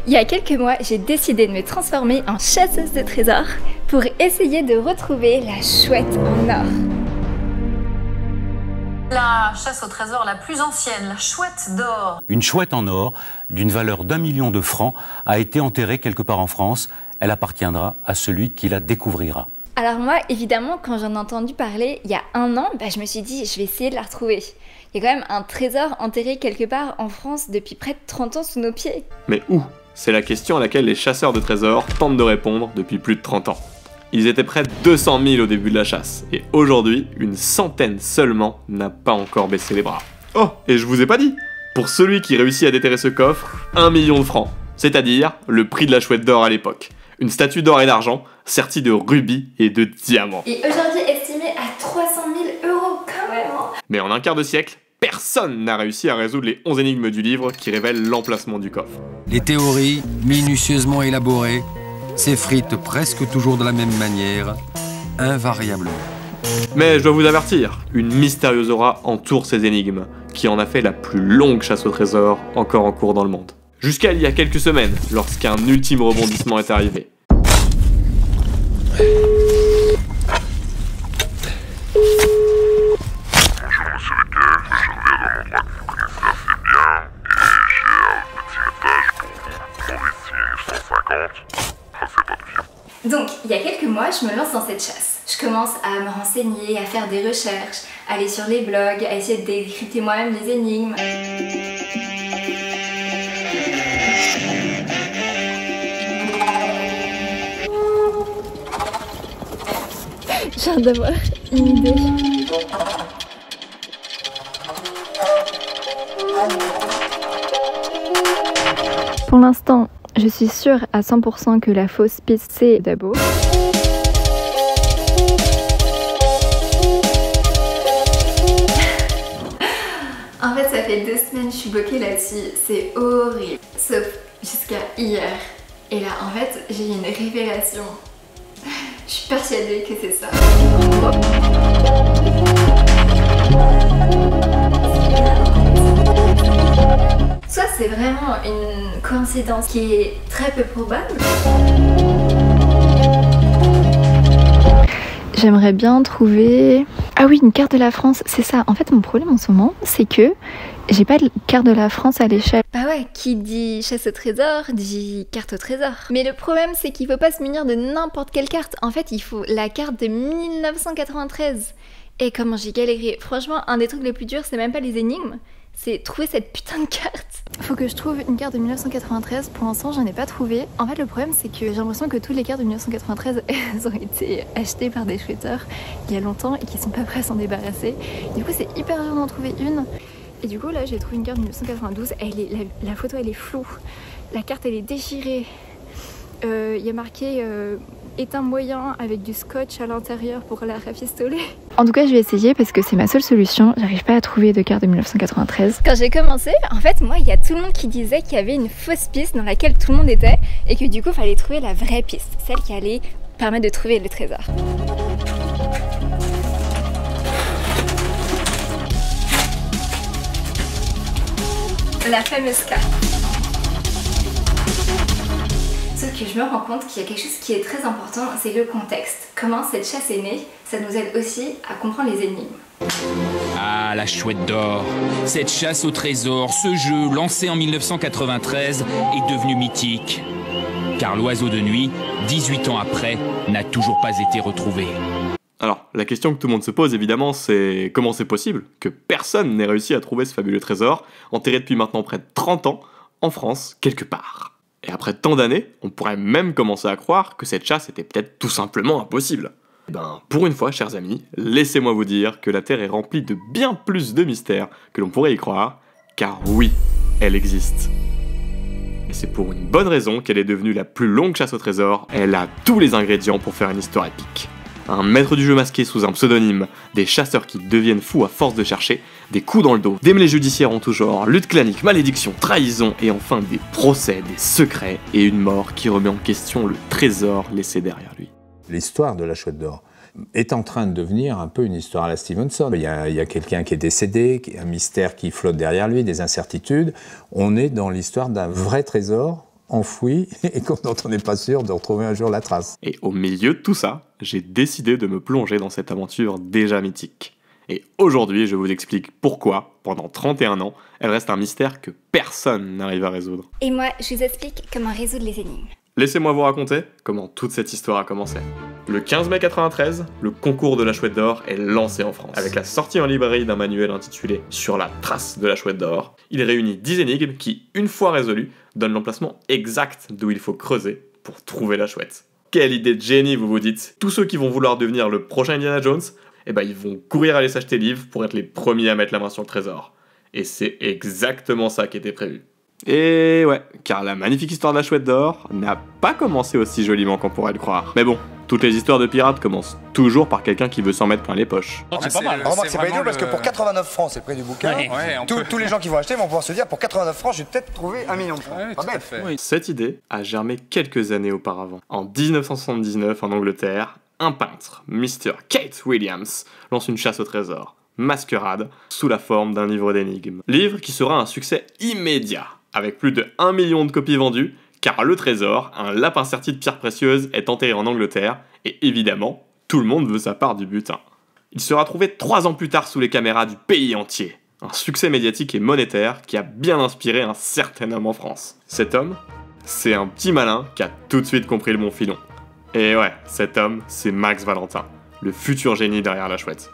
Il y a quelques mois, j'ai décidé de me transformer en chasseuse de trésors pour essayer de retrouver la chouette en or. La chasse au trésor la plus ancienne, la chouette d'or. Une chouette en or, d'une valeur d'1 million de francs, a été enterrée quelque part en France. Elle appartiendra à celui qui la découvrira. Alors moi, évidemment, quand j'en ai entendu parler il y a 1 an, je me suis dit, je vais essayer de la retrouver. Il y a quand même un trésor enterré quelque part en France depuis près de 30 ans sous nos pieds. Mais où? C'est la question à laquelle les chasseurs de trésors tentent de répondre depuis plus de 30 ans. Ils étaient près de 200 000 au début de la chasse, et aujourd'hui, une centaine seulement n'a pas encore baissé les bras. Oh, et je vous ai pas dit! Pour celui qui réussit à déterrer ce coffre, 1 million de francs, c'est-à-dire le prix de la chouette d'or à l'époque. Une statue d'or et d'argent, sertie de rubis et de diamants. Et aujourd'hui estimée à 300 000 € quand même. Mais en un quart de siècle, personne n'a réussi à résoudre les 11 énigmes du livre qui révèlent l'emplacement du coffre. Les théories, minutieusement élaborées, s'effritent presque toujours de la même manière, invariablement. Mais je dois vous avertir, une mystérieuse aura entoure ces énigmes, qui en a fait la plus longue chasse au trésor encore en cours dans le monde. Jusqu'à il y a quelques semaines, lorsqu'un ultime rebondissement est arrivé. Donc, il y a quelques mois, je me lance dans cette chasse. Je commence à me renseigner, à faire des recherches, à aller sur les blogs, à essayer de décrypter moi-même les énigmes. J'ai hâte d'avoir une idée. Pour l'instant, je suis sûre à 100% que la fausse piste c'est Dabo. En fait, ça fait 2 semaines que je suis bloquée là-dessus, c'est horrible. Sauf jusqu'à hier. Et là, en fait, j'ai eu une révélation. Je suis persuadée que c'est ça. Soit c'est vraiment une coïncidence qui est très peu probable. J'aimerais bien trouver... Ah oui, une carte de la France, c'est ça. En fait, mon problème en ce moment, c'est que j'ai pas de carte de la France à l'échelle. Bah ouais, qui dit chasse au trésor, dit carte au trésor. Mais le problème, c'est qu'il faut pas se munir de n'importe quelle carte. En fait, il faut la carte de 1993. Et comment j'ai galéré. Franchement, un des trucs les plus durs, c'est même pas les énigmes, c'est trouver cette putain de carte. Faut que je trouve une carte de 1993. Pour l'instant, j'en ai pas trouvé. En fait, le problème, c'est que j'ai l'impression que toutes les cartes de 1993 elles ont été achetées par des shooters il y a longtemps et qu'ils sont pas prêts à s'en débarrasser. Du coup, c'est hyper dur d'en trouver une. Et du coup, là, j'ai trouvé une carte de 1992. La photo, elle est floue. La carte, elle est déchirée. Il y a marqué éteint moyen avec du scotch à l'intérieur pour la rafistoler. En tout cas, je vais essayer parce que c'est ma seule solution. J'arrive pas à trouver de carte de 1993. Quand j'ai commencé, en fait, moi, il y a tout le monde qui disait qu'il y avait une fausse piste dans laquelle tout le monde était et que du coup, il fallait trouver la vraie piste, celle qui allait permettre de trouver le trésor. La fameuse carte. Sauf que je me rends compte qu'il y a quelque chose qui est très important, c'est le contexte. Comment cette chasse est née, ça nous aide aussi à comprendre les énigmes. Ah, la chouette d'or. Cette chasse au trésor, ce jeu lancé en 1993 est devenu mythique. Car l'oiseau de nuit, 18 ans après, n'a toujours pas été retrouvé. Alors, la question que tout le monde se pose évidemment, c'est comment c'est possible que personne n'ait réussi à trouver ce fabuleux trésor, enterré depuis maintenant près de 30 ans, en France, quelque part. Et après tant d'années, on pourrait même commencer à croire que cette chasse était peut-être tout simplement impossible. Pour une fois, chers amis, laissez-moi vous dire que la Terre est remplie de bien plus de mystères que l'on pourrait y croire, car oui, elle existe. Et c'est pour une bonne raison qu'elle est devenue la plus longue chasse au trésor, elle a tous les ingrédients pour faire une histoire épique. Un maître du jeu masqué sous un pseudonyme, des chasseurs qui deviennent fous à force de chercher, des coups dans le dos, des mêlées judiciaires en tout genre, lutte clanique, malédiction, trahison, et enfin des procès, des secrets, et une mort qui remet en question le trésor laissé derrière lui. L'histoire de la chouette d'or est en train de devenir un peu une histoire à la Stevenson. Il y a quelqu'un qui est décédé, un mystère qui flotte derrière lui, des incertitudes. On est dans l'histoire d'un vrai trésor enfouie et dont on n'est pas sûr de retrouver un jour la trace. Et au milieu de tout ça, j'ai décidé de me plonger dans cette aventure déjà mythique. Et aujourd'hui, je vous explique pourquoi, pendant 31 ans, elle reste un mystère que personne n'arrive à résoudre. Et moi, je vous explique comment résoudre les énigmes. Laissez-moi vous raconter comment toute cette histoire a commencé. Le 15 mai 93, le concours de la Chouette d'Or est lancé en France. Avec la sortie en librairie d'un manuel intitulé « Sur la trace de la Chouette d'Or », il réunit 10 énigmes qui, une fois résolues, donnent l'emplacement exact d'où il faut creuser pour trouver la chouette. Quelle idée de génie, vous vous dites! Tous ceux qui vont vouloir devenir le prochain Indiana Jones, eh ben ils vont courir aller s'acheter livres pour être les premiers à mettre la main sur le trésor. Et c'est exactement ça qui était prévu. Et ouais, car la magnifique histoire de la Chouette d'Or n'a pas commencé aussi joliment qu'on pourrait le croire. Mais bon, toutes les histoires de pirates commencent toujours par quelqu'un qui veut s'en mettre plein les poches. C'est pas mal. Remarque, c'est pas idiot parce que pour 89 francs, c'est le prix du bouquin. Tous les gens qui vont acheter vont pouvoir se dire pour 89 francs, j'ai peut-être trouvé 1 million de francs. Pas bête. Cette idée a germé quelques années auparavant. En 1979, en Angleterre, un peintre, Mr. Kate Williams, lance une chasse au trésor, Masquerade, sous la forme d'un livre d'énigmes. Livre qui sera un succès immédiat, avec plus de 1 million de copies vendues, car le trésor, un lapin serti de pierres précieuses, est enterré en Angleterre, et évidemment, tout le monde veut sa part du butin. Il sera trouvé 3 ans plus tard sous les caméras du pays entier. Un succès médiatique et monétaire qui a bien inspiré un certain homme en France. Cet homme, c'est un petit malin qui a tout de suite compris le bon filon. Et ouais, cet homme, c'est Max Valentin, le futur génie derrière la chouette.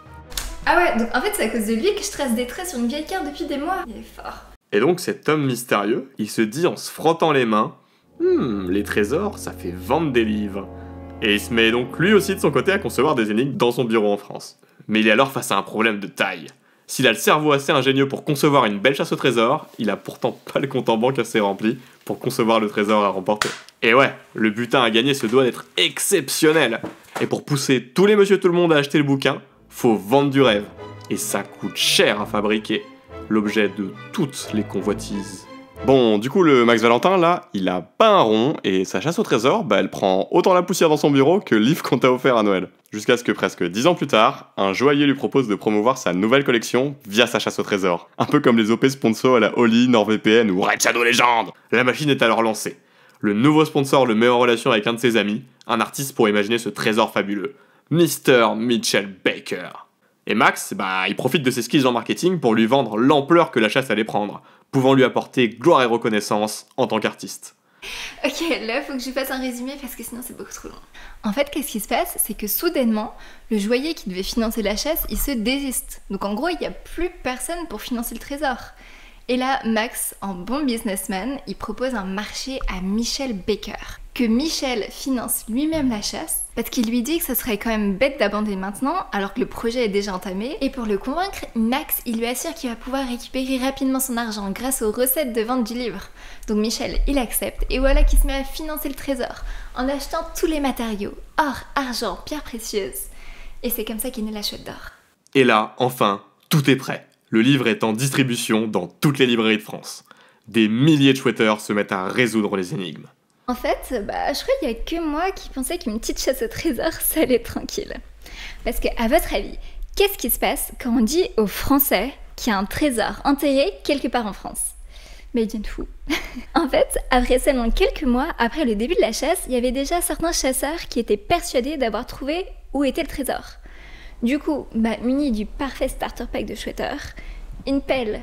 Ah ouais, donc en fait c'est à cause de lui que je trace des traits sur une vieille carte depuis des mois. Il est fort. Et donc cet homme mystérieux, il se dit en se frottant les mains, les trésors, ça fait vendre des livres. Et il se met donc lui aussi de son côté à concevoir des énigmes dans son bureau en France. Mais il est alors face à un problème de taille. S'il a le cerveau assez ingénieux pour concevoir une belle chasse au trésor, il a pourtant pas le compte en banque assez rempli pour concevoir le trésor à remporter. Et ouais, le butin à gagner se doit d'être exceptionnel. Et pour pousser tous les monsieur tout le monde à acheter le bouquin, faut vendre du rêve. Et ça coûte cher à fabriquer, l'objet de toutes les convoitises. Bon, du coup, le Max Valentin, là, il a pas un rond, et sa chasse au trésor, elle prend autant la poussière dans son bureau que le livre qu'on t'a offert à Noël. Jusqu'à ce que presque 10 ans plus tard, un joaillier lui propose de promouvoir sa nouvelle collection via sa chasse au trésor. Un peu comme les OP sponsors à la Oli, NordVPN ou Red Shadow Legend. La machine est alors lancée. Le nouveau sponsor le met en relation avec un de ses amis, un artiste pour imaginer ce trésor fabuleux, Mr. Mitchell Baker. Et Max, il profite de ses skills en marketing pour lui vendre l'ampleur que la chasse allait prendre, pouvant lui apporter gloire et reconnaissance en tant qu'artiste. Ok, là faut que je fasse un résumé parce que sinon c'est beaucoup trop long. En fait, qu'est-ce qui se passe? C'est que soudainement, le joaillier qui devait financer la chasse, il se désiste. Donc en gros, il n'y a plus personne pour financer le trésor. Et là, Max, en bon businessman, il propose un marché à Michel Baker. Que Michel finance lui-même la chasse, parce qu'il lui dit que ce serait quand même bête d'abandonner maintenant, alors que le projet est déjà entamé. Et pour le convaincre, Max, il lui assure qu'il va pouvoir récupérer rapidement son argent grâce aux recettes de vente du livre. Donc Michel, il accepte, et voilà qu'il se met à financer le trésor, en achetant tous les matériaux, or, argent, pierres précieuses. Et c'est comme ça qu'est née la Chouette d'Or. Et là, enfin, tout est prêt. Le livre est en distribution dans toutes les librairies de France. Des milliers de chouetteurs se mettent à résoudre les énigmes. En fait, je crois qu'il n'y a que moi qui pensais qu'une petite chasse au trésor, ça allait être tranquille. Parce que, à votre avis, qu'est-ce qui se passe quand on dit aux Français qu'il y a un trésor enterré quelque part en France? Mais ils deviennent fous. En fait, après seulement quelques mois après le début de la chasse, il y avait déjà certains chasseurs qui étaient persuadés d'avoir trouvé où était le trésor. Du coup, munis du parfait starter pack de chouetteurs, une pelle,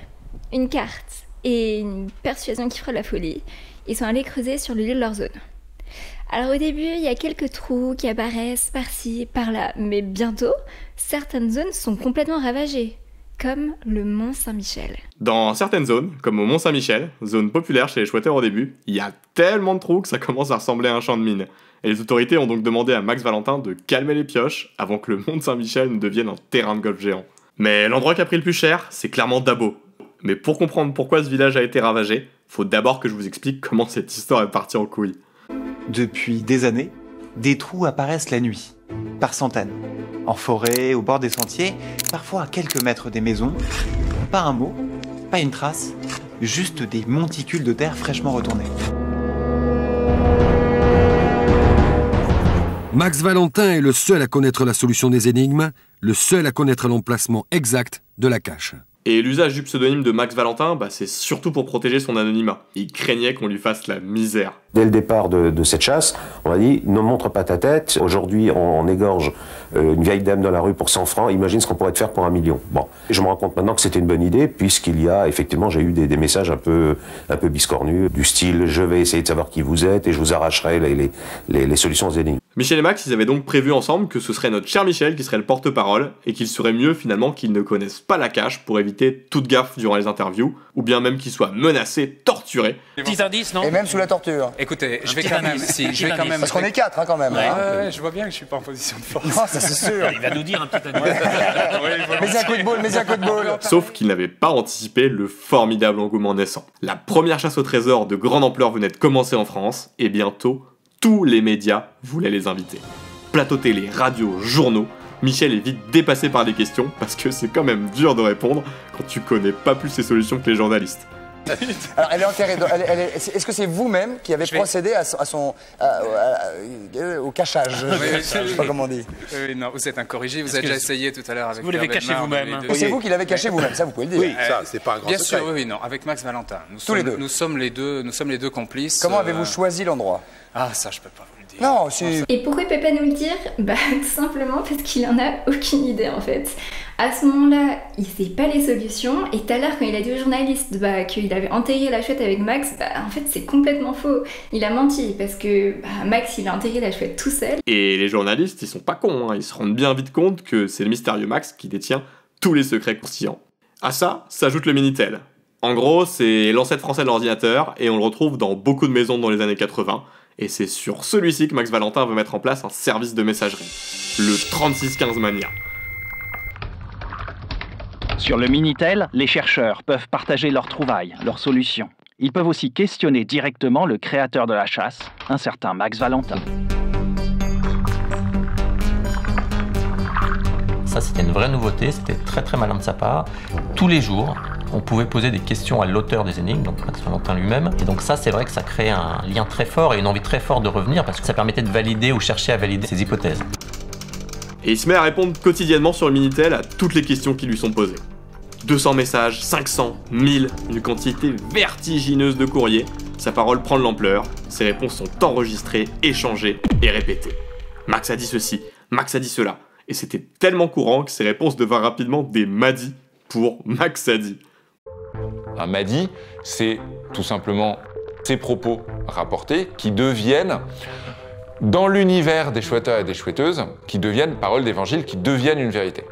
une carte et une persuasion qui fera la folie, ils sont allés creuser sur le lieu de leur zone. Alors au début, il y a quelques trous qui apparaissent par-ci, par-là, mais bientôt, certaines zones sont complètement ravagées, comme le Mont Saint-Michel. Dans certaines zones, comme au Mont Saint-Michel, zone populaire chez les chouetteurs au début, il y a tellement de trous que ça commence à ressembler à un champ de mine. Et les autorités ont donc demandé à Max Valentin de calmer les pioches avant que le Mont Saint-Michel ne devienne un terrain de golf géant. Mais l'endroit qui a pris le plus cher, c'est clairement Dabo. Mais pour comprendre pourquoi ce village a été ravagé, faut d'abord que je vous explique comment cette histoire est partie en couille. Depuis des années, des trous apparaissent la nuit, par centaines. En forêt, au bord des sentiers, parfois à quelques mètres des maisons. Pas un mot, pas une trace, juste des monticules de terre fraîchement retournés. Max Valentin est le seul à connaître la solution des énigmes, le seul à connaître l'emplacement exact de la cache. Et l'usage du pseudonyme de Max Valentin, c'est surtout pour protéger son anonymat. Il craignait qu'on lui fasse la misère. Dès le départ de cette chasse, on a dit « ne montre pas ta tête, aujourd'hui on égorge une vieille dame dans la rue pour 100 francs, imagine ce qu'on pourrait te faire pour 1 million ». Bon, je me rends compte maintenant que c'était une bonne idée, puisqu'il y a, effectivement, j'ai eu des messages un peu biscornus, du style « je vais essayer de savoir qui vous êtes et je vous arracherai les solutions aux énigmes ». Michel et Max, ils avaient donc prévu ensemble que ce serait notre cher Michel qui serait le porte-parole, et qu'il serait mieux finalement qu'ils ne connaissent pas la cache pour éviter toute gaffe durant les interviews, ou bien même qu'ils soient menacés, torturés. Petits indices, non? Et même sous la torture. Écoutez, je vais quand même... Parce qu'on est 4 quand même. Ouais, je vois bien que je suis pas en position de force. Non, ça c'est sûr. Il va nous dire un petit indice. Mets un coup de boule. Sauf qu'ils n'avaient pas anticipé le formidable engouement naissant. La première chasse au trésor de grande ampleur venait de commencer en France, et bientôt, tous les médias voulaient les inviter. Plateau télé, radio, journaux, Michel est vite dépassé par les questions, parce que c'est quand même dur de répondre quand tu connais pas plus les solutions que les journalistes. Alors, elle est enterrée. Est-ce que c'est vous-même qui avez procédé au cachage? Je sais pas comment on dit. Non, vous êtes incorrigé. Vous avez déjà essayé tout à l'heure avec. Vous l'avez caché vous-même. C'est vous qui l'avez caché vous-même, ça vous pouvez le dire. Oui, ça, c'est pas un grand secret. Bien sûr, oui, non. Avec Max Valentin. Tous les deux. Nous sommes les deux complices. Comment avez-vous choisi l'endroit? Ah, ça, je peux pas vous le dire. Non, c'est... Et pourquoi il peut pas nous le dire? Tout simplement parce qu'il en a aucune idée en fait. À ce moment-là, il sait pas les solutions, et tout à l'heure quand il a dit aux journalistes qu'il avait enterré la chouette avec Max, en fait c'est complètement faux. Il a menti parce que Max il a enterré la chouette tout seul. Et les journalistes, ils sont pas cons, ils se rendent bien vite compte que c'est le mystérieux Max qui détient tous les secrets croustillants. À ça s'ajoute le Minitel. En gros, c'est l'ancêtre français de l'ordinateur, et on le retrouve dans beaucoup de maisons dans les années 80, et c'est sur celui-ci que Max Valentin veut mettre en place un service de messagerie, le 3615 Mania. Sur le Minitel, les chercheurs peuvent partager leurs trouvailles, leurs solutions. Ils peuvent aussi questionner directement le créateur de la chasse, un certain Max Valentin. Ça, c'était une vraie nouveauté, c'était très très malin de sa part. Tous les jours, on pouvait poser des questions à l'auteur des énigmes, donc Max Valentin lui-même. Et donc ça, c'est vrai que ça crée un lien très fort et une envie très forte de revenir, parce que ça permettait de valider ou chercher à valider ses hypothèses. Et il se met à répondre quotidiennement sur le Minitel à toutes les questions qui lui sont posées. 200 messages, 500, 1000, une quantité vertigineuse de courriers. Sa parole prend de l'ampleur, ses réponses sont enregistrées, échangées et répétées. Max a dit ceci, Max a dit cela. Et c'était tellement courant que ses réponses devinrent rapidement des Madi pour Max a dit. Un Madi, c'est tout simplement ces propos rapportés qui deviennent, dans l'univers des chouetteurs et des chouetteuses, qui deviennent paroles d'évangile, qui deviennent une vérité.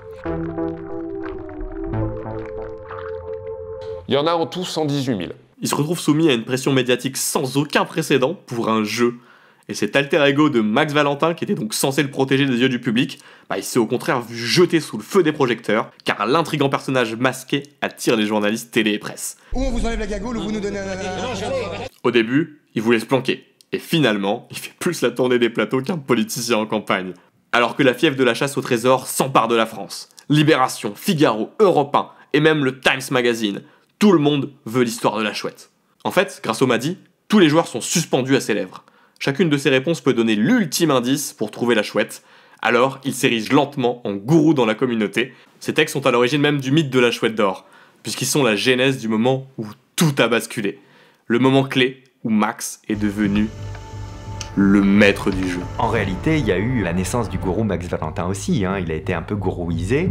Il y en a en tout 118 000. Il se retrouve soumis à une pression médiatique sans aucun précédent pour un jeu. Et cet alter ego de Max Valentin, qui était donc censé le protéger des yeux du public, il s'est au contraire vu jeter sous le feu des projecteurs, car l'intrigant personnage masqué attire les journalistes télé et presse. Ou on vous enlève la gagoule, ou vous nous donnez un... Au début, il voulait se planquer. Et finalement, il fait plus la tournée des plateaux qu'un politicien en campagne. Alors que la fièvre de la chasse au trésor s'empare de la France. Libération, Figaro, Europe 1, et même le Times Magazine. Tout le monde veut l'histoire de la chouette. En fait, grâce au Madi, tous les joueurs sont suspendus à ses lèvres. Chacune de ses réponses peut donner l'ultime indice pour trouver la chouette. Alors, il s'érige lentement en gourou dans la communauté. Ces textes sont à l'origine même du mythe de la chouette d'or, puisqu'ils sont la genèse du moment où tout a basculé. Le moment clé où Max est devenu le maître du jeu. En réalité, il y a eu la naissance du gourou Max Valentin aussi, il a été un peu gourouisé.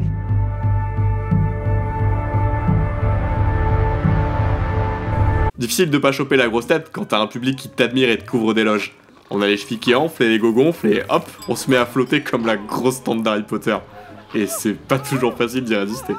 Difficile de pas choper la grosse tête quand t'as un public qui t'admire et te couvre d'éloges. On a les chevilles qui enflent et les gos gonflent et hop, on se met à flotter comme la grosse tante d'Harry Potter. Et c'est pas toujours facile d'y résister.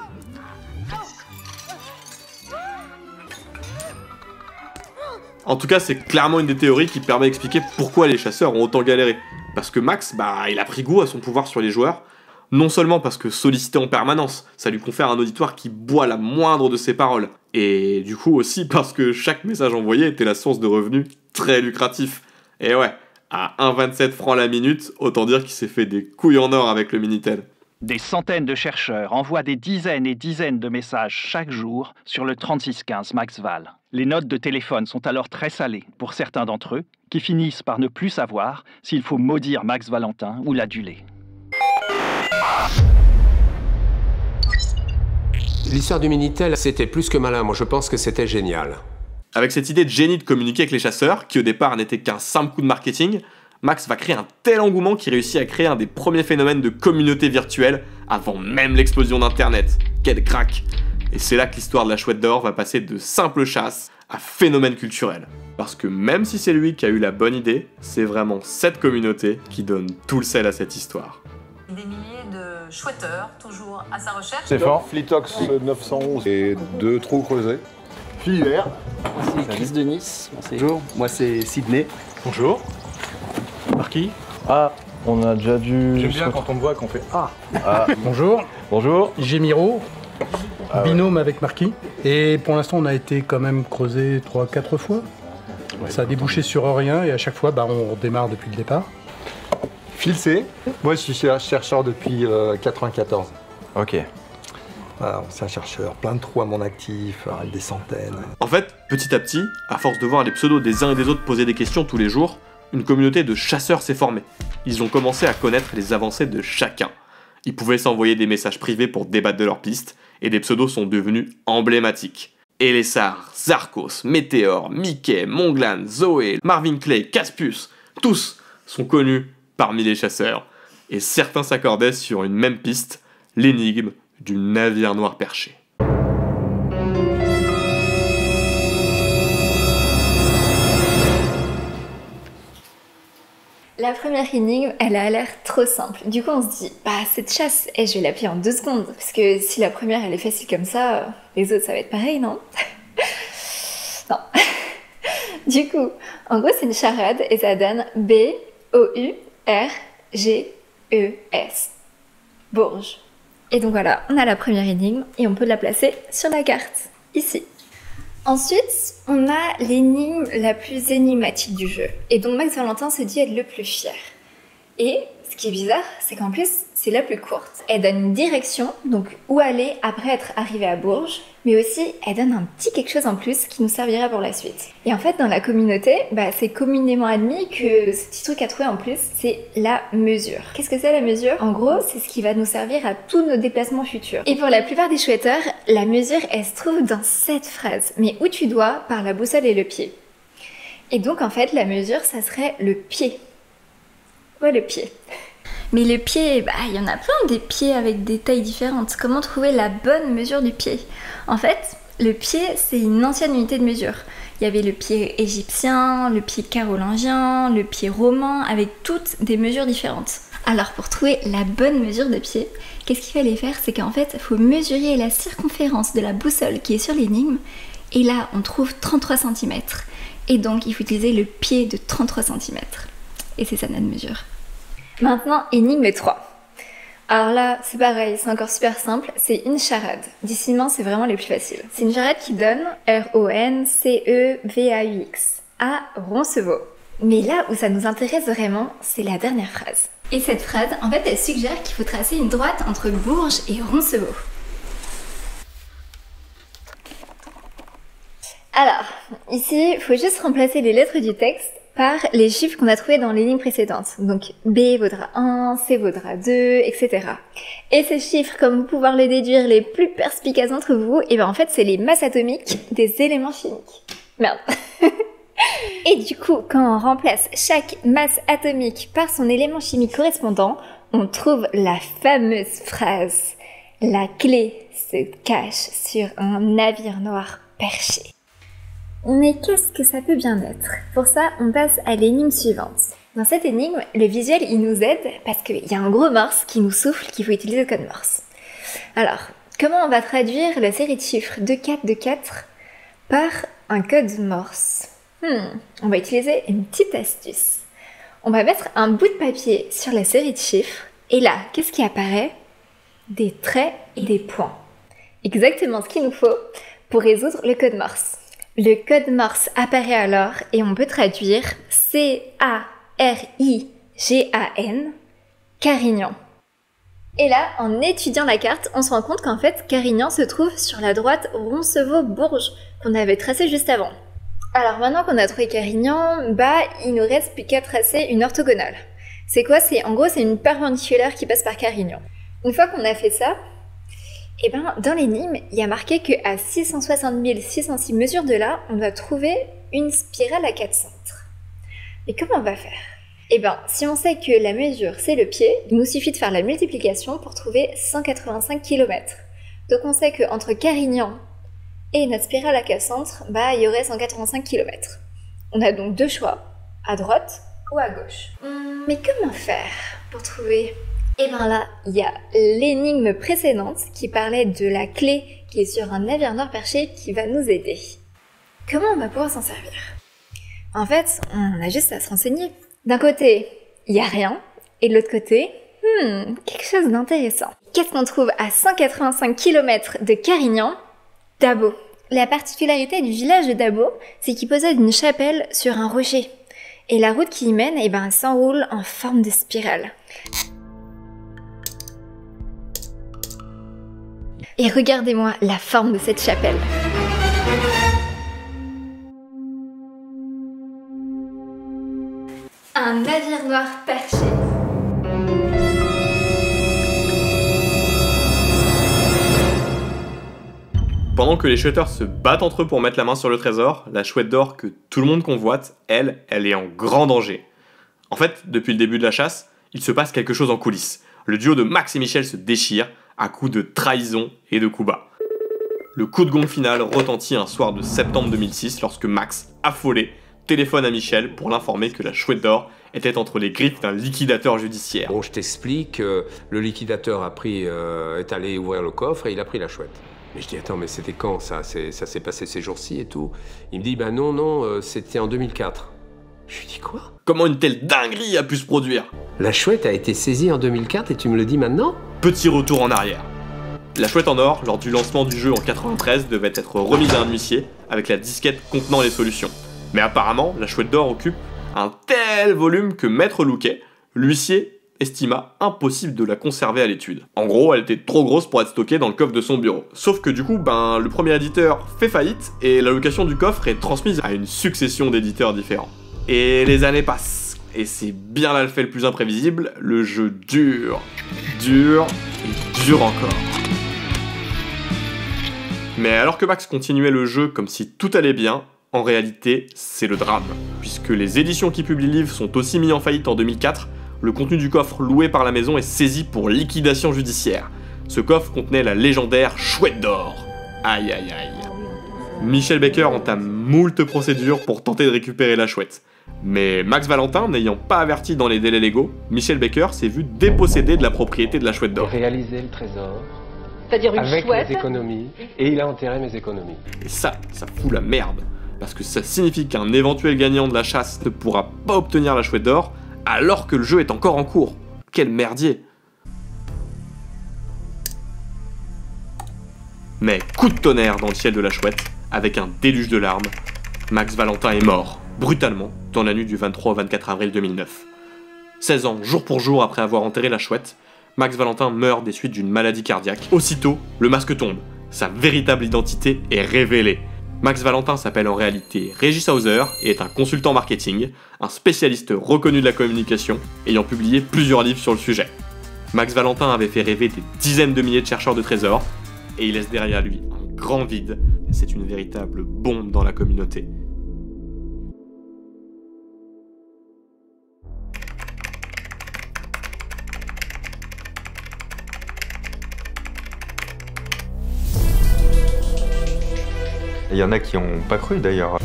En tout cas, c'est clairement une des théories qui permet d'expliquer pourquoi les chasseurs ont autant galéré. Parce que Max, il a pris goût à son pouvoir sur les joueurs, non seulement parce que sollicité en permanence, ça lui confère un auditoire qui boit la moindre de ses paroles, et du coup aussi parce que chaque message envoyé était la source de revenus très lucratif. Et ouais, à 1,27 francs la minute, autant dire qu'il s'est fait des couilles en or avec le Minitel. Des centaines de chercheurs envoient des dizaines et dizaines de messages chaque jour sur le 3615 Max Val. Les notes de téléphone sont alors très salées pour certains d'entre eux, qui finissent par ne plus savoir s'il faut maudire Max Valentin ou l'aduler. L'histoire du Minitel, c'était plus que malin. Moi, je pense que c'était génial. Avec cette idée de génie de communiquer avec les chasseurs, qui au départ n'était qu'un simple coup de marketing, Max va créer un tel engouement qu'il réussit à créer un des premiers phénomènes de communauté virtuelle avant même l'explosion d'Internet. Quel crack! Et c'est là que l'histoire de la chouette d'or va passer de simple chasse à phénomène culturel. Parce que même si c'est lui qui a eu la bonne idée, c'est vraiment cette communauté qui donne tout le sel à cette histoire. Des milliers de chouetteurs, toujours à sa recherche. C'est fort. Flitox 911 et 2 trous creusés. Philibert. C'est Chris de Nice. Bonjour. Moi c'est Sydney. Bonjour. Marquis. Ah, on a déjà dû... J'aime bien quand on me voit qu'on fait Ah. Bonjour. Bonjour. Gémiro. Binôme avec Marquis. Et pour l'instant on a été quand même creusé 3-4 fois. Ouais, ça a débouché sur rien et à chaque fois on redémarre depuis le départ. Phil C. Moi je suis chercheur depuis 94. Ok. Voilà, c'est un chercheur, plein de trous à mon actif, des centaines. En fait, petit à petit, à force de voir les pseudos des uns et des autres poser des questions tous les jours, une communauté de chasseurs s'est formée. Ils ont commencé à connaître les avancées de chacun. Ils pouvaient s'envoyer des messages privés pour débattre de leurs pistes, et des pseudos sont devenus emblématiques. Elessar, Zarkos, Météor, Mickey, Monglan, Zoé, Marvin Clay, Caspus, tous sont connus parmi les chasseurs, et certains s'accordaient sur une même piste, l'énigme du navire noir perché. La première énigme, elle a l'air trop simple. Du coup, on se dit, cette chasse, je vais l'appeler en 2 secondes. Parce que si la première, elle est facile comme ça, les autres, ça va être pareil, non? Non. Du coup, en gros, c'est une charade et ça donne B-O-U-R-G-E-S. Bourges. Et donc voilà, on a la première énigme et on peut la placer sur la carte, ici. Ensuite, on a l'énigme la plus énigmatique du jeu, et dont Max Valentin se dit être le plus fier. Et ce qui est bizarre, c'est qu'en plus, c'est la plus courte. Elle donne une direction, donc où aller après être arrivé à Bourges, mais aussi elle donne un petit quelque chose en plus qui nous servira pour la suite. Et en fait, dans la communauté, c'est communément admis que ce petit truc à trouver en plus, c'est la mesure. Qu'est-ce que c'est la mesure? En gros, c'est ce qui va nous servir à tous nos déplacements futurs. Et pour la plupart des chouetteurs, la mesure, elle se trouve dans cette phrase, mais où tu dois, par la boussole et le pied. Et donc en fait, la mesure, ça serait le pied. Ouais, le pied. Mais le pied, il y en a plein des pieds avec des tailles différentes. Comment trouver la bonne mesure du pied? En fait, le pied, c'est une ancienne unité de mesure. Il y avait le pied égyptien, le pied carolingien, le pied romain, avec toutes des mesures différentes. Alors pour trouver la bonne mesure de pied, qu'est-ce qu'il fallait faire? C'est qu'en fait, il faut mesurer la circonférence de la boussole qui est sur l'énigme, et là, on trouve 33 cm. Et donc, il faut utiliser le pied de 33 cm. Et c'est ça notre mesure. Maintenant, énigme 3. Alors là, c'est pareil, c'est encore super simple, c'est une charade. Décidément, c'est vraiment les plus faciles. C'est une charade qui donne R-O-N-C-E-V-A-U-X à Roncevaux. Mais là où ça nous intéresse vraiment, c'est la dernière phrase. Et cette phrase, en fait, elle suggère qu'il faut tracer une droite entre Bourges et Roncevaux. Alors, ici, il faut juste remplacer les lettres du texte par les chiffres qu'on a trouvés dans l'énigme précédente. Donc B vaudra 1, C vaudra 2, etc. Et ces chiffres, comme vous pouvez les déduire les plus perspicaces d'entre vous, en fait c'est les masses atomiques des éléments chimiques. Merde. Et du coup, quand on remplace chaque masse atomique par son élément chimique correspondant, on trouve la fameuse phrase « La clé se cache sur un navire noir perché ». Mais qu'est-ce que ça peut bien être? Pour ça, on passe à l'énigme suivante. Dans cette énigme, le visuel, il nous aide parce qu'il y a un gros morse qui nous souffle qu'il faut utiliser le code morse. Alors, comment on va traduire la série de chiffres 2424 par un code morse? On va utiliser une petite astuce. On va mettre un bout de papier sur la série de chiffres, et là, qu'est-ce qui apparaît? Des traits et des points. Exactement ce qu'il nous faut pour résoudre le code morse. Le code morse apparaît alors et on peut traduire C-A-R-I-G-A-N, Carignan. Et là, en étudiant la carte, on se rend compte qu'en fait, Carignan se trouve sur la droite Roncevaux-Bourges qu'on avait tracée juste avant. Alors maintenant qu'on a trouvé Carignan, il nous reste plus qu'à tracer une orthogonale. C'est quoi? En gros, c'est une perpendiculaire qui passe par Carignan. Une fois qu'on a fait ça, Et ben, dans l'énigme, il y a marqué qu'à 660 606 mesures de là, on doit trouver une spirale à 4 centres. Mais comment on va faire? Eh ben, si on sait que la mesure c'est le pied, il nous suffit de faire la multiplication pour trouver 185 km. Donc on sait qu'entre Carignan et notre spirale à 4 centres, bah, il y aurait 185 km. On a donc deux choix, à droite ou à gauche. Mais comment faire pour trouver? Et bien là, il y a l'énigme précédente qui parlait de la clé qui est sur un navire noir perché qui va nous aider. Comment on va pouvoir s'en servir? En fait, on a juste à se renseigner. D'un côté, il n'y a rien, et de l'autre côté, quelque chose d'intéressant. Qu'est-ce qu'on trouve à 185 km de Carignan? Dabo. La particularité du village de Dabo, c'est qu'il possède une chapelle sur un rocher. Et la route qui y mène, eh ben, elle s'enroule en forme de spirale. Et regardez-moi la forme de cette chapelle. Un navire noir perché. Pendant que les chouetteurs se battent entre eux pour mettre la main sur le trésor, la chouette d'or que tout le monde convoite, elle est en grand danger. En fait, depuis le début de la chasse, il se passe quelque chose en coulisses. Le duo de Max et Michel se déchire à coups de trahison et de coups bas. Le coup de gong final retentit un soir de septembre 2006 lorsque Max, affolé, téléphone à Michel pour l'informer que la chouette d'or était entre les griffes d'un liquidateur judiciaire. Bon, je t'explique, le liquidateur est allé ouvrir le coffre et il a pris la chouette. Mais je dis, attends, mais c'était quand ça? Ça s'est passé ces jours-ci et tout. Il me dit, bah non, c'était en 2004. Je lui dis, quoi? Comment une telle dinguerie a pu se produire? La chouette a été saisie en 2004 et tu me le dis maintenant? Petit retour en arrière. La chouette en or, lors du lancement du jeu en 93, devait être remise à un huissier avec la disquette contenant les solutions. Mais apparemment, la chouette d'or occupe un tel volume que Maître Louquet, l'huissier, estima impossible de la conserver à l'étude. En gros, elle était trop grosse pour être stockée dans le coffre de son bureau. Sauf que du coup, le premier éditeur fait faillite et l'allocation du coffre est transmise à une succession d'éditeurs différents. Et les années passent. Et c'est bien là le fait le plus imprévisible, le jeu dure et dure encore. Mais alors que Max continuait le jeu comme si tout allait bien, en réalité, c'est le drame. Puisque les éditions qui publient le livre sont aussi mis en faillite en 2004, le contenu du coffre loué par la maison est saisi pour liquidation judiciaire. Ce coffre contenait la légendaire chouette d'or. Aïe aïe aïe. Michel Baker entame moult procédures pour tenter de récupérer la chouette. Mais Max Valentin n'ayant pas averti dans les délais légaux, Michel Baker s'est vu dépossédé de la propriété de la chouette d'or. Réaliser le trésor. C'est-à-dire une avec chouette? mes économies, et il a enterré mes économies. Et ça fout la merde. Parce que ça signifie qu'un éventuel gagnant de la chasse ne pourra pas obtenir la chouette d'or, alors que le jeu est encore en cours. Quel merdier! Mais coup de tonnerre dans le ciel de la chouette, avec un déluge de larmes, Max Valentin est mort, brutalement, dans la nuit du 23 au 24 avril 2009. 16 ans, jour pour jour après avoir enterré la chouette, Max Valentin meurt des suites d'une maladie cardiaque. Aussitôt, le masque tombe. Sa véritable identité est révélée. Max Valentin s'appelle en réalité Régis Hauser et est un consultant marketing, un spécialiste reconnu de la communication, ayant publié plusieurs livres sur le sujet. Max Valentin avait fait rêver des dizaines de milliers de chercheurs de trésors, et il laisse derrière lui un grand vide. C'est une véritable bombe dans la communauté. Il y en a qui n'ont pas cru d'ailleurs.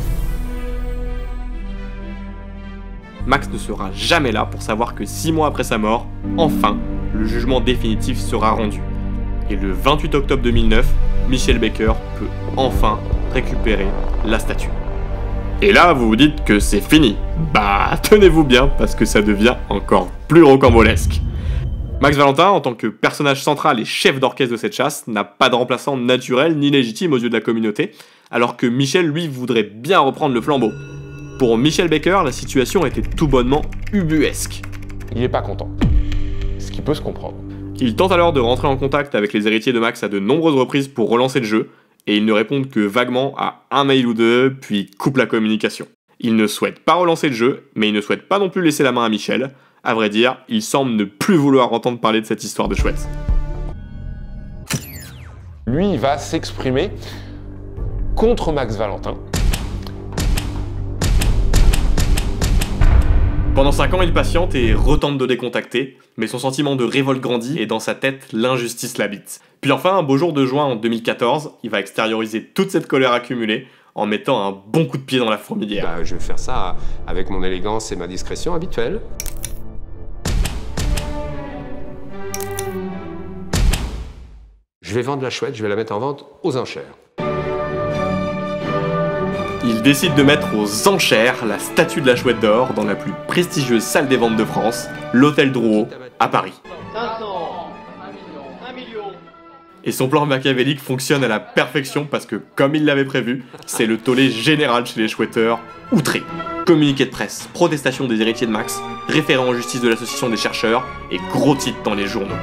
Max ne sera jamais là pour savoir que 6 mois après sa mort, enfin, le jugement définitif sera rendu. Et le 28 octobre 2009, Michel Baker peut enfin récupérer la statue. Et là, vous vous dites que c'est fini. Bah, tenez-vous bien, parce que ça devient encore plus rocambolesque. Max Valentin, en tant que personnage central et chef d'orchestre de cette chasse, n'a pas de remplaçant naturel ni légitime aux yeux de la communauté, alors que Michel, lui, voudrait bien reprendre le flambeau. Pour Michel Baker, la situation était tout bonnement ubuesque. Il n'est pas content. Ce qui peut se comprendre. Il tente alors de rentrer en contact avec les héritiers de Max à de nombreuses reprises pour relancer le jeu, et ils ne répondent que vaguement à un mail ou deux, puis coupent la communication. Il ne souhaite pas relancer le jeu, mais il ne souhaite pas non plus laisser la main à Michel. À vrai dire, il semble ne plus vouloir entendre parler de cette histoire de chouette. Lui, il va s'exprimer contre Max Valentin. Pendant 5 ans, il patiente et retente de les contacter, mais son sentiment de révolte grandit et dans sa tête, l'injustice l'habite. Puis enfin, un beau jour de juin en 2014, il va extérioriser toute cette colère accumulée en mettant un bon coup de pied dans la fourmilière. Je vais faire ça avec mon élégance et ma discrétion habituelle. Je vais vendre la chouette, je vais la mettre en vente aux enchères. Il décide de mettre aux enchères la statue de la Chouette d'Or dans la plus prestigieuse salle des ventes de France, l'Hôtel Drouot, à Paris. 500, 1 million. Et son plan machiavélique fonctionne à la perfection parce que, comme il l'avait prévu, c'est le tollé général chez les chouetteurs, outrés. Communiqué de presse, protestation des héritiers de Max, référent en justice de l'association des chercheurs et gros titres dans les journaux.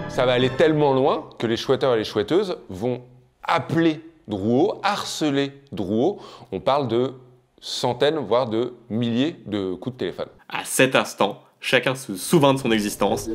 Ça va aller tellement loin que les chouetteurs et les chouetteuses vont appeler Drouot, harceler Drouot. On parle de centaines, voire de milliers de coups de téléphone. À cet instant, chacun se souvint de son existence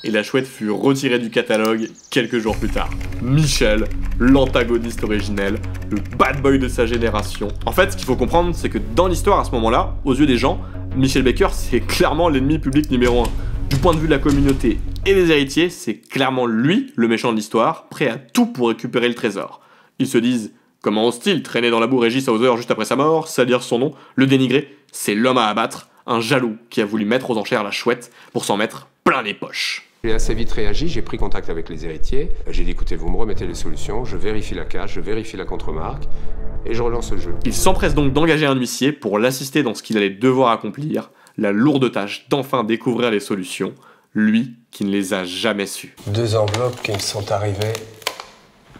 et la chouette fut retirée du catalogue quelques jours plus tard. Michel, l'antagoniste originel, le bad boy de sa génération. En fait, ce qu'il faut comprendre, c'est que dans l'histoire, à ce moment-là, aux yeux des gens, Michel Baker, c'est clairement l'ennemi public numéro 1. Du point de vue de la communauté et des héritiers, c'est clairement lui, le méchant de l'histoire, prêt à tout pour récupérer le trésor. Ils se disent, comment ose-t-il traîner dans la boue Régis Hauser juste après sa mort, salir son nom, le dénigrer? C'est l'homme à abattre, un jaloux qui a voulu mettre aux enchères la chouette pour s'en mettre plein les poches. J'ai assez vite réagi, j'ai pris contact avec les héritiers. J'ai dit, écoutez, vous me remettez les solutions, je vérifie la cache, je vérifie la contremarque, et je relance le jeu. Il s'empresse donc d'engager un huissier pour l'assister dans ce qu'il allait devoir accomplir, la lourde tâche d'enfin découvrir les solutions, lui qui ne les a jamais su. 2 enveloppes qui me sont arrivées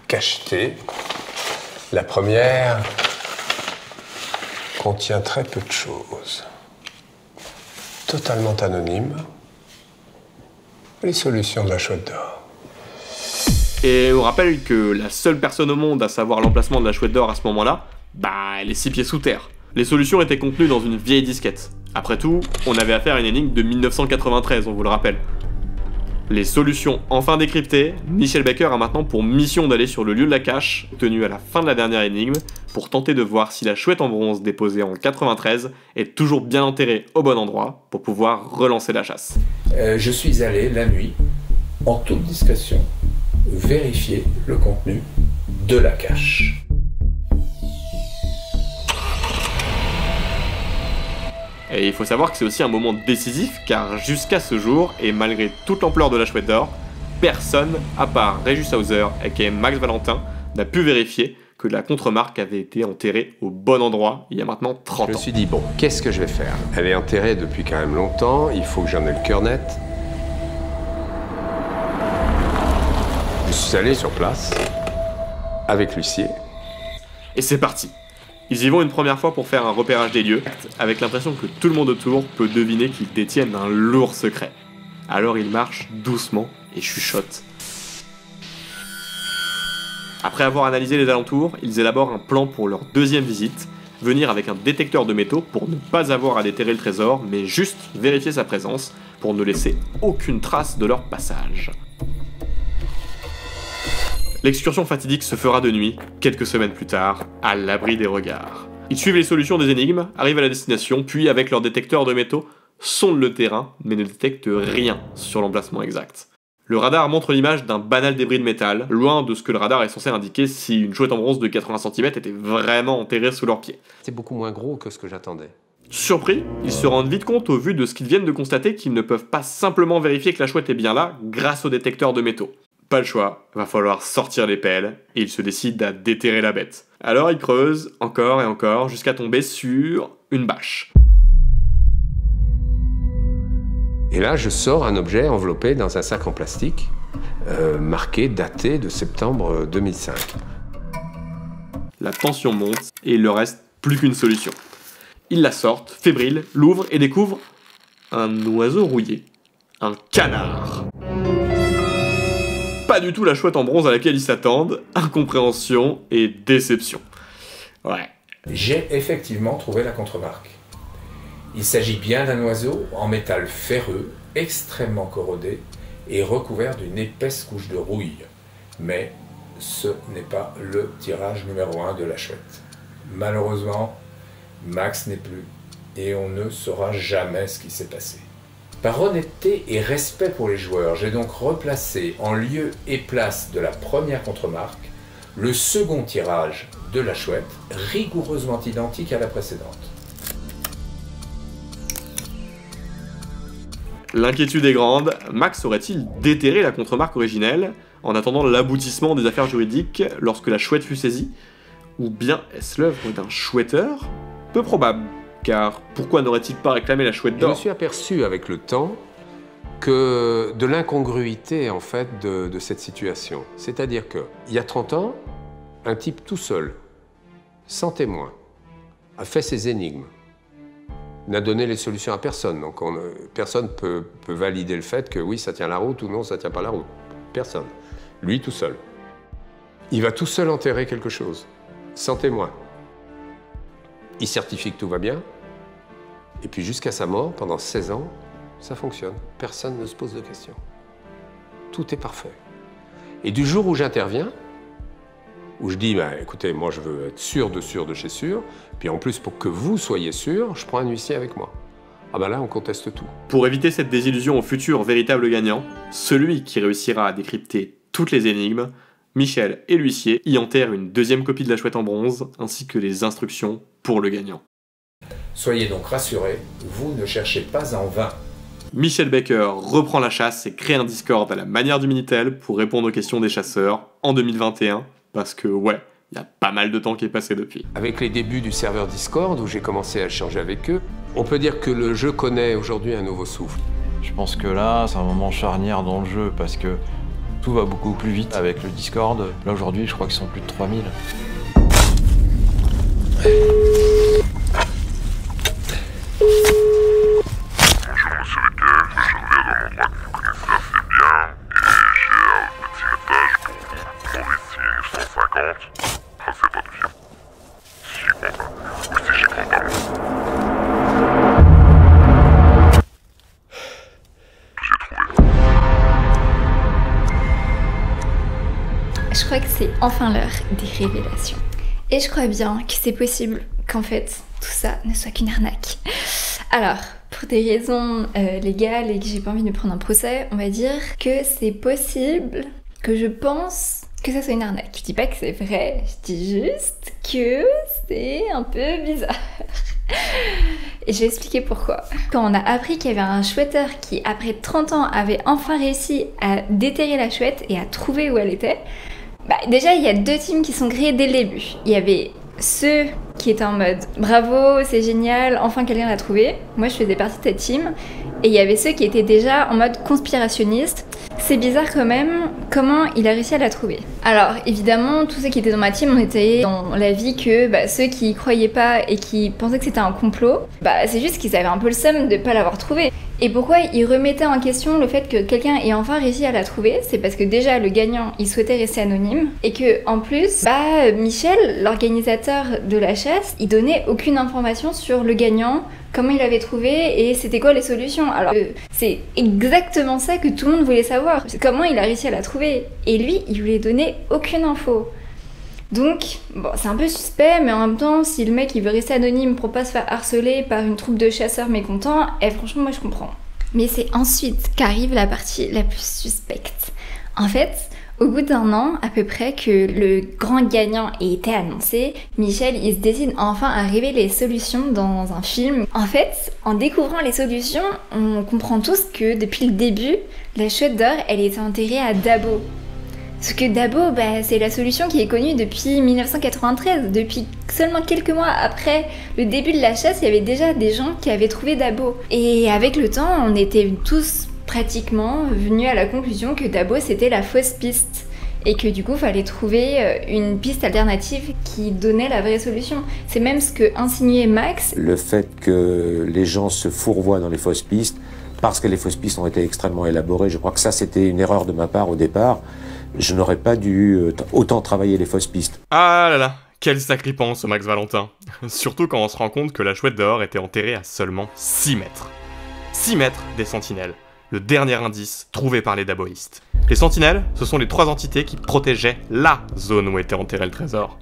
cachetées. La première contient très peu de choses. Totalement anonyme. Les solutions de la Chouette d'Or. Et on rappelle que la seule personne au monde à savoir l'emplacement de la Chouette d'Or à ce moment-là, elle est 6 pieds sous terre. Les solutions étaient contenues dans une vieille disquette. Après tout, on avait affaire à une énigme de 1993, on vous le rappelle. Les solutions enfin décryptées, Michel Baker a maintenant pour mission d'aller sur le lieu de la cache, tenu à la fin de la dernière énigme, pour tenter de voir si la chouette en bronze déposée en 93 est toujours bien enterrée au bon endroit pour pouvoir relancer la chasse. Je suis allé la nuit, en toute discrétion, vérifier le contenu de la cache. Et il faut savoir que c'est aussi un moment décisif car jusqu'à ce jour, et malgré toute l'ampleur de la Chouette d'Or, personne, à part Régis Hauser aka Max Valentin, n'a pu vérifier que la contremarque avait été enterrée au bon endroit il y a maintenant 30 ans. Je me suis dit, bon, qu'est-ce que je vais faire? Elle est enterrée depuis quand même longtemps, il faut que j'en ai le cœur net. Je suis allé sur place, avec l'huissier. Et c'est parti. Ils y vont une première fois pour faire un repérage des lieux, avec l'impression que tout le monde autour peut deviner qu'ils détiennent un lourd secret. Alors ils marchent doucement et chuchotent. Après avoir analysé les alentours, ils élaborent un plan pour leur deuxième visite, venir avec un détecteur de métaux pour ne pas avoir à déterrer le trésor, mais juste vérifier sa présence pour ne laisser aucune trace de leur passage. L'excursion fatidique se fera de nuit, quelques semaines plus tard, à l'abri des regards. Ils suivent les solutions des énigmes, arrivent à la destination, puis avec leur détecteur de métaux, sondent le terrain, mais ne détectent rien sur l'emplacement exact. Le radar montre l'image d'un banal débris de métal, loin de ce que le radar est censé indiquer si une chouette en bronze de 80 cm était vraiment enterrée sous leurs pieds. C'est beaucoup moins gros que ce que j'attendais. Surpris, ils se rendent vite compte au vu de ce qu'ils viennent de constater qu'ils ne peuvent pas simplement vérifier que la chouette est bien là grâce au détecteur de métaux. Pas le choix, va falloir sortir les pelles, et ils se décident à déterrer la bête. Alors ils creusent, encore et encore, jusqu'à tomber sur une bâche. Et là, je sors un objet enveloppé dans un sac en plastique, marqué, daté de septembre 2005. La tension monte, et il leur reste plus qu'une solution. Ils la sortent, fébriles, l'ouvrent et découvrent un oiseau rouillé. Un canard. Pas du tout la chouette en bronze à laquelle ils s'attendent, incompréhension et déception. Ouais. J'ai effectivement trouvé la contremarque. Il s'agit bien d'un oiseau en métal ferreux, extrêmement corrodé et recouvert d'une épaisse couche de rouille. Mais ce n'est pas le tirage numéro 1 de la chouette. Malheureusement, Max n'est plus et on ne saura jamais ce qui s'est passé. Par honnêteté et respect pour les joueurs, j'ai donc replacé en lieu et place de la première contre-marque le second tirage de la chouette, rigoureusement identique à la précédente. L'inquiétude est grande, Max aurait-il déterré la contre-marque originelle en attendant l'aboutissement des affaires juridiques lorsque la chouette fut saisie? Ou bien est-ce l'œuvre d'un chouetteur? Peu probable, car pourquoi n'aurait-il pas réclamé la chouette d'or? Je me suis aperçu avec le temps que de l'incongruité en fait de cette situation. C'est-à-dire qu'il y a 30 ans, un type tout seul, sans témoin, a fait ses énigmes, n'a donné les solutions à personne. Donc personne peut valider le fait que oui, ça tient la route ou non, ça tient pas la route. Personne. Lui tout seul. Il va tout seul enterrer quelque chose, sans témoin. Il certifie que tout va bien, et puis jusqu'à sa mort, pendant 16 ans, ça fonctionne. Personne ne se pose de questions. Tout est parfait. Et du jour où j'interviens, où je dis, bah, écoutez, moi je veux être sûr de chez sûr, puis en plus pour que vous soyez sûr, je prends un huissier avec moi. Ah ben là, on conteste tout. Pour éviter cette désillusion au futur véritable gagnant, celui qui réussira à décrypter toutes les énigmes, Michel et l'huissier y enterrent une deuxième copie de la chouette en bronze, ainsi que les instructions pour le gagnant. Soyez donc rassurés, vous ne cherchez pas en vain. Michel Baker reprend la chasse et crée un Discord à la manière du Minitel pour répondre aux questions des chasseurs en 2021, parce que ouais, il y a pas mal de temps qui est passé depuis. Avec les débuts du serveur Discord, où j'ai commencé à échanger avec eux, on peut dire que le jeu connaît aujourd'hui un nouveau souffle. Je pense que là, c'est un moment charnière dans le jeu, parce que tout va beaucoup plus vite avec le Discord. Là, aujourd'hui, je crois qu'ils sont plus de 3000. Je crois que c'est enfin l'heure des révélations. Et je crois bien que c'est possible qu'en fait, tout ça ne soit qu'une arnaque. Alors, pour des raisons légales et que j'ai pas envie de prendre un procès, on va dire que c'est possible que je pense que ça soit une arnaque. Je dis pas que c'est vrai, je dis juste que c'est un peu bizarre. Et je vais expliquer pourquoi. Quand on a appris qu'il y avait un chouetteur qui, après 30 ans, avait enfin réussi à déterrer la chouette et à trouver où elle était, bah déjà il y a deux teams qui sont créés dès le début. Il y avait ceux qui étaient en mode bravo, c'est génial, enfin quelqu'un l'a trouvé. Moi je faisais partie de cette team. Et il y avait ceux qui étaient déjà en mode conspirationniste. C'est bizarre quand même, comment il a réussi à la trouver. Alors évidemment, tous ceux qui étaient dans ma team, on était dans l'avis que ceux qui y croyaient pas et qui pensaient que c'était un complot, c'est juste qu'ils avaient un peu le seum de pas l'avoir trouvé. Et pourquoi ils remettaient en question le fait que quelqu'un ait enfin réussi à la trouver? C'est parce que déjà le gagnant, il souhaitait rester anonyme et que en plus, Michel, l'organisateur de la chasse, il donnait aucune information sur le gagnant, comment il l'avait trouvé et c'était quoi les solutions. Alors c'est exactement ça que tout le monde voulait savoir, comment il a réussi à la trouver. Et lui, il voulait donner aucune info. Donc, bon, c'est un peu suspect, mais en même temps, si le mec il veut rester anonyme pour pas se faire harceler par une troupe de chasseurs mécontents, franchement, moi je comprends. Mais c'est ensuite qu'arrive la partie la plus suspecte. En fait, au bout d'un an, à peu près, que le grand gagnant ait été annoncé, Michel, il se décide enfin à révéler les solutions dans un film. En fait, en découvrant les solutions, on comprend tous que depuis le début, la chouette d'or, elle était enterrée à Dabo. Parce que Dabo, c'est la solution qui est connue depuis 1993. Depuis seulement quelques mois après le début de la chasse, il y avait déjà des gens qui avaient trouvé Dabo. Et avec le temps, on était tous pratiquement venus à la conclusion que Dabo, c'était la fausse piste. Et que du coup, fallait trouver une piste alternative qui donnait la vraie solution. C'est même ce que insinuait Max. Le fait que les gens se fourvoient dans les fausses pistes, parce que les fausses pistes ont été extrêmement élaborées, je crois que ça, c'était une erreur de ma part au départ. Je n'aurais pas dû autant travailler les fausses pistes. Ah là là, Quel sacripant ce Max Valentin. Surtout quand on se rend compte que la chouette d'or était enterrée à seulement 6 mètres. 6 mètres des sentinelles, le dernier indice trouvé par les daboïstes. Les sentinelles, ce sont les 3 entités qui protégeaient la zone où était enterré le trésor.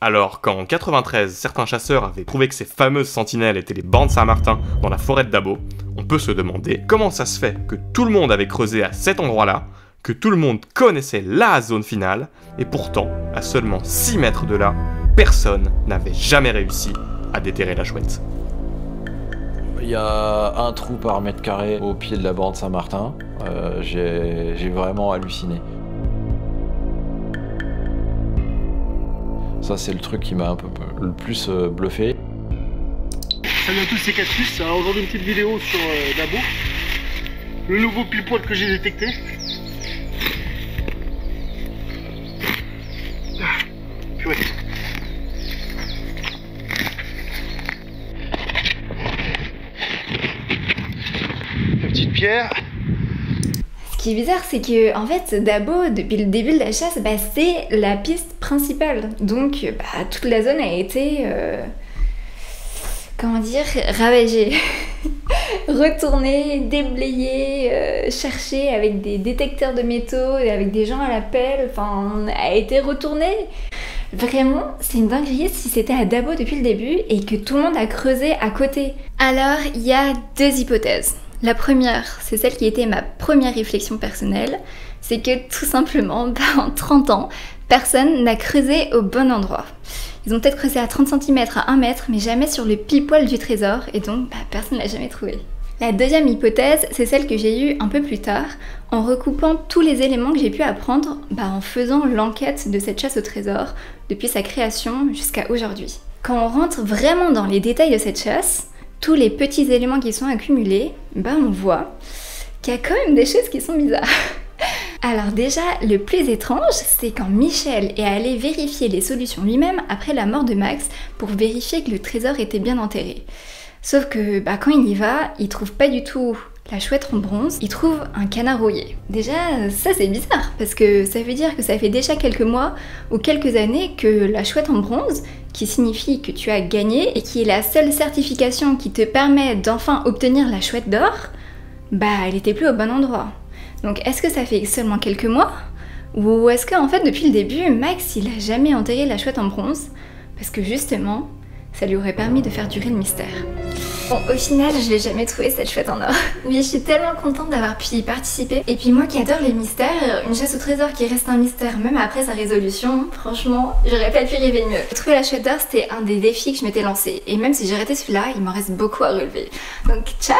Alors qu'en 93, certains chasseurs avaient trouvé que ces fameuses sentinelles étaient les bancs de Saint-Martin dans la forêt de Dabo, on peut se demander comment ça se fait que tout le monde avait creusé à cet endroit-là, que tout le monde connaissait la zone finale, et pourtant, à seulement 6 mètres de là, personne n'avait jamais réussi à déterrer la chouette. Il y a un trou par mètre carré au pied de la bande Saint-Martin. J'ai vraiment halluciné. Ça, c'est le truc qui m'a un peu le plus bluffé. Salut à tous, c'est Cactus. Alors aujourd'hui, une petite vidéo sur Dabo. Le nouveau pile-poil que j'ai détecté. Ouais. La petite pierre. Ce qui est bizarre, c'est que en fait, Dabo, depuis le début de la chasse, c'est la piste principale. Donc, toute la zone a été, comment dire, ravagée, retournée, déblayée, cherchée avec des détecteurs de métaux, avec des gens à la pelle. Enfin, a été retournée. Vraiment, c'est une dinguerie si c'était à Dabo depuis le début et que tout le monde a creusé à côté. Alors, il y a 2 hypothèses. La première, c'est celle qui était ma première réflexion personnelle, c'est que tout simplement, en 30 ans, personne n'a creusé au bon endroit. Ils ont peut-être creusé à 30 cm, à 1 mètre, mais jamais sur le pile-poil du trésor, et donc personne ne l'a jamais trouvé. La deuxième hypothèse, c'est celle que j'ai eue un peu plus tard, en recoupant tous les éléments que j'ai pu apprendre en faisant l'enquête de cette chasse au trésor, depuis sa création jusqu'à aujourd'hui. Quand on rentre vraiment dans les détails de cette chasse, tous les petits éléments qui sont accumulés, on voit qu'il y a quand même des choses qui sont bizarres. Alors déjà, le plus étrange, c'est quand Michel est allé vérifier les solutions lui-même après la mort de Max pour vérifier que le trésor était bien enterré. Sauf que quand il y va, il trouve pas du tout la chouette en bronze, il trouve un canard rouillé. Déjà, ça c'est bizarre, parce que ça veut dire que ça fait déjà quelques mois ou quelques années que la chouette en bronze, qui signifie que tu as gagné et qui est la seule certification qui te permet d'enfin obtenir la chouette d'or, elle était plus au bon endroit. Donc est-ce que ça fait seulement quelques mois? Ou est-ce qu'en fait depuis le début, Max il a jamais enterré la chouette en bronze? Parce que justement, ça lui aurait permis de faire durer le mystère. Bon, au final, je l'ai jamais trouvé cette chouette en or. Mais je suis tellement contente d'avoir pu y participer. Et puis moi qui adore les mystères, une chasse au trésor qui reste un mystère même après sa résolution, franchement, j'aurais pas pu rêver mieux. Trouver la chouette d'or, c'était un des défis que je m'étais lancé. Et même si j'ai raté celui-là, il m'en reste beaucoup à relever. Donc ciao!